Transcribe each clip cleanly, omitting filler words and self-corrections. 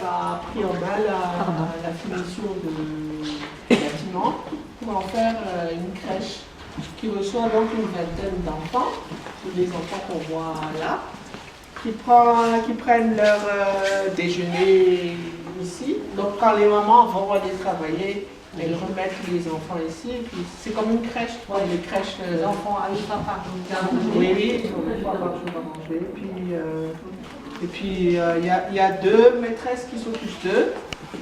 a pris en main la finition du bâtiment pour en faire une crèche qui reçoit donc une vingtaine d'enfants, tous les enfants qu'on voit là, qui prennent leur déjeuner ici. Donc quand les mamans vont aller travailler, elles remettent les enfants ici. Et puis c'est comme une crèche, les crèches. Les enfants à une fois par jour. Oui, une fois par jour à manger. Et puis il y a deux maîtresses qui s'occupent d'eux.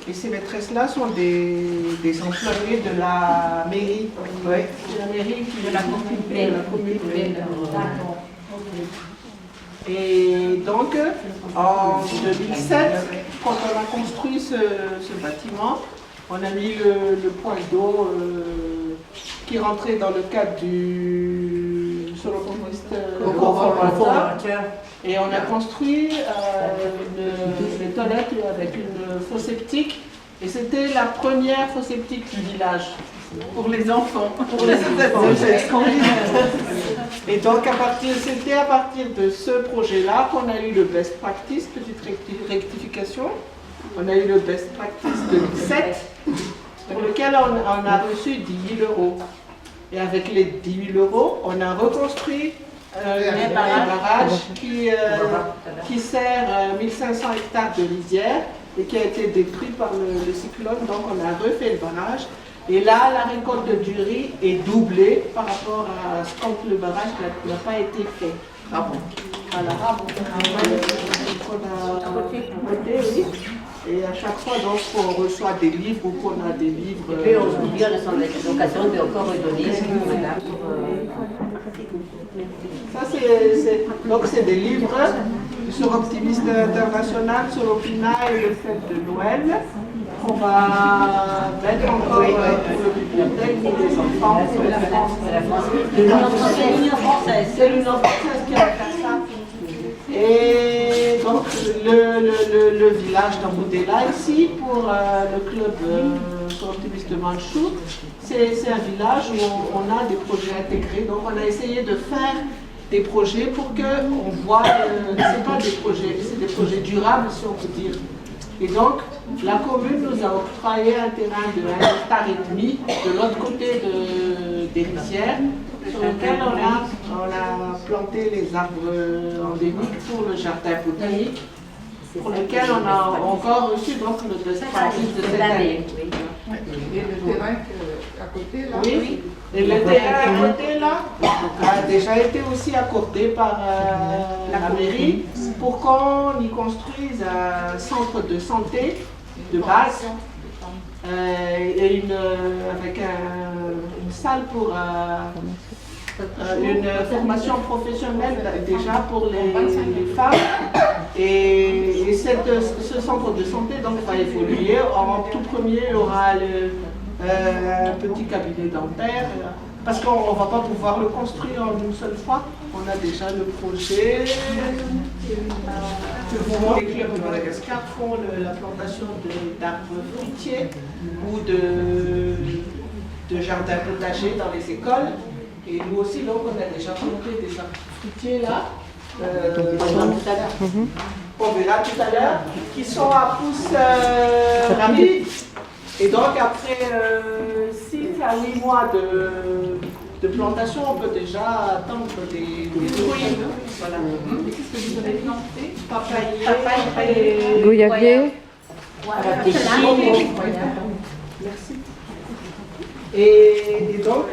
Et ces maîtresses-là sont des employés de la mairie. Oui. De la mairie de la commune. Et donc, en 2007, quand on a construit ce bâtiment, on a mis le point d'eau qui rentrait dans le cadre du conservateur. Et on a construit les toilettes avec une fosse septique. Et c'était la première fosse septique du village. Pour les enfants. Pour les enfants, c'est extraordinaire. Et donc, c'était à partir de ce projet-là qu'on a eu le best practice, petite rectification. On a eu le best practice 2007, pour lequel on a reçu 10 000 €. Et avec les 10 000 €, on a reconstruit un barrage qui sert 1500 hectares de lisière et qui a été détruit par le cyclone. Donc, on a refait le barrage. Et là, la récolte du riz est doublée par rapport à quand le barrage n'a pas été fait. Ah bon. Voilà. Ah bon. On a voté, oui. Et à chaque fois, donc, on reçoit des livres ou qu'on a des livres. Et puis, on se dit à l'occasion de encore redonner. Ça, c'est des livres sur Optimiste International, sur l'Opina et le fête de Noël. On va mettre encore pour le bibliothèque pour les enfants. C'est la France. L'Union française. C'est l'Union française qui va faire ça. Et donc le village d'Amboudela ici, pour le club sur Optimiste de Manchou, c'est un village où on a des projets intégrés. Donc on a essayé de faire des projets pour qu'on voit, c'est pas des projets, c'est des projets durables si on peut dire. Et donc, la commune nous a octroyé un terrain de 1,5 hectare de l'autre côté des rizières, sur lequel on a planté les arbres endémiques pour le jardin botanique, pour lequel on a encore reçu donc le best practice de cette année. Et le terrain à côté là? Oui, et le terrain à côté là a déjà été aussi accordé par la mairie pour qu'on y construise un centre de santé de base et avec une salle pour une formation professionnelle déjà pour les femmes. Et ce centre de santé donc, va évoluer. En tout premier, il y aura un petit cabinet dentaire, parce qu'on ne va pas pouvoir le construire en une seule fois. On a déjà le projet. Les clubs de Madagascar font la plantation d'arbres fruitiers ou de jardins potagers dans les écoles. Et nous aussi, donc, on a déjà planté des arbres fruitiers là. On verra tout à l'heure, qui sont à pousse rapide. Et donc après 6 à 8 mois de plantation, on peut déjà attendre des fruits. Voilà. Et qu'est-ce que vous avez planté? Papayer, goyavier. Merci. Et donc,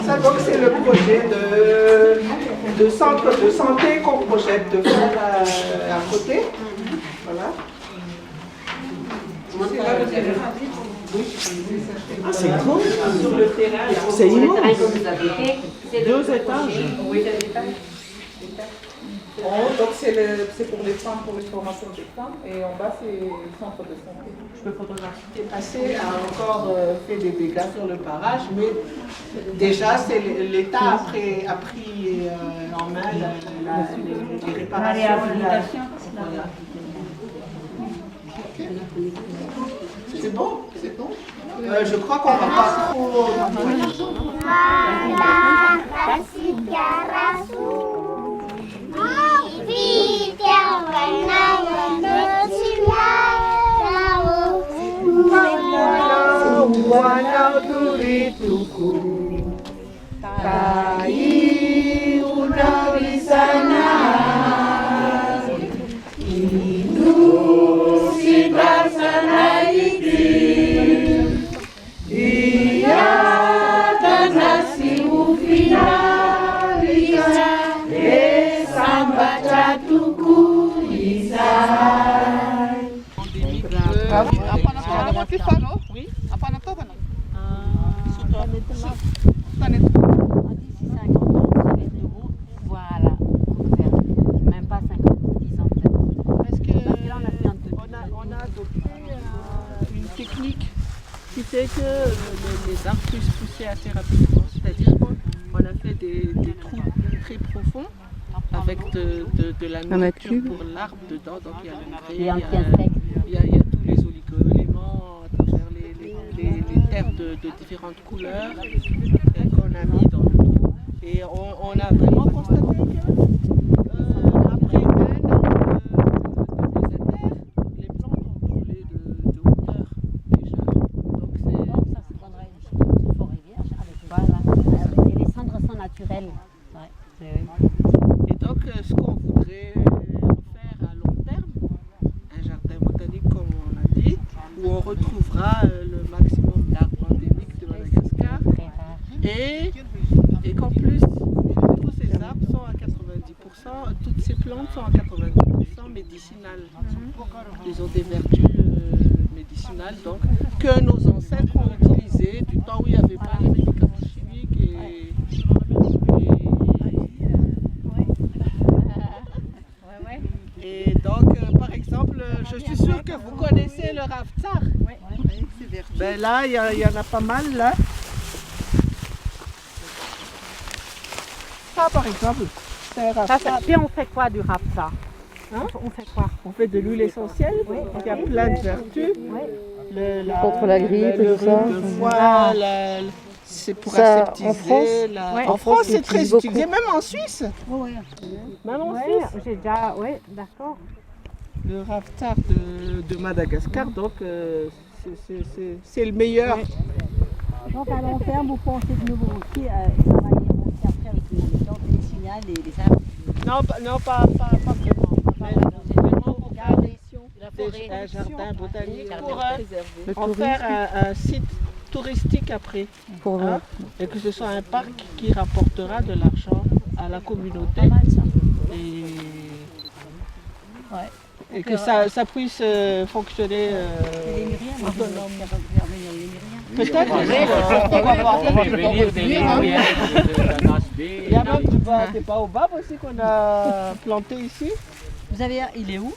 ça donc c'est le projet de centre de santé qu'on projette de faire à côté. Voilà. C'est là le terrain. Ah, c'est grand sur le terrain. C'est immense. 2 étages. Oui, 2 étages. Donc c'est pour les femmes, pour les formations des femmes, et en bas c'est le centre de santé. Le photographe qui est passé a encore fait des dégâts sur le barrage, mais déjà l'État a pris en main les réparations. C'est bon, c'est bon. Je crois qu'on va pas trop... Oui. Voilà, même pas 50, 10 ans peut-être. Parce que Là, on a fait un peu. on a adopté une technique qui fait que les arbres puissent pousser assez rapidement. C'est-à-dire qu'on a fait des trous très profonds avec de la nourriture pour l'arbre dedans. Donc il y a le grès, il y a tous les oligo-éléments à travers les terres de différentes couleurs qu'on a mis dans le trou. Et on a vraiment constaté que après un an de mise à terre, les plantes ont brûlé de hauteur déjà. Donc Ça se prendrait une forêt vierge avec voilà. Et les cendres sont naturelles. Ouais. Et donc ce qu'on voudrait faire à long terme, un jardin botanique comme on a dit, où on retrouvera le maximum d'arbres endémiques de Madagascar Très rare. et qu'en plus tous ces arbres sont à 90%, toutes ces plantes sont à 90% médicinales. Ils ont des vertus médicinales donc, que nos ancêtres ont utilisées du temps où il n'y avait pas les médicaments chimiques et donc, par exemple, je suis sûre que vous connaissez le raftsar. Ben là, il y en a pas mal là. Ça, par exemple, c'est un raftsar. Puis on fait quoi du rafsa? On fait quoi? On fait de l'huile essentielle, qui a plein de vertus. Contre la grippe et tout ça. Le foie, c'est pour Ça, aseptiser. en France En France, c'est on très utilise beaucoup. utilisé, même en Suisse. Même en Suisse. J'ai déjà, d'accord. Le raftsar de Madagascar, donc c'est le meilleur. Donc à long terme, vous pensez de nouveau aussi travailler aussi après avec les plantes médicinales et les arbres? Non, pas vraiment. C'est vraiment pour garder la forêt. Un jardin botanique pour Le en faire un site touristique après. Pour Hein, et que ce soit un parc qui rapportera de l'argent à la communauté. Pas mal ça. Et que ça puisse fonctionner Les Myriam, autonome. Peut-être. Il y a même des baobabs aussi qu'on a plantés ici. Vous avez, il est où?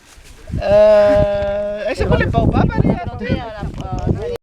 Et c'est quoi les baobabs? Allez, Planté à la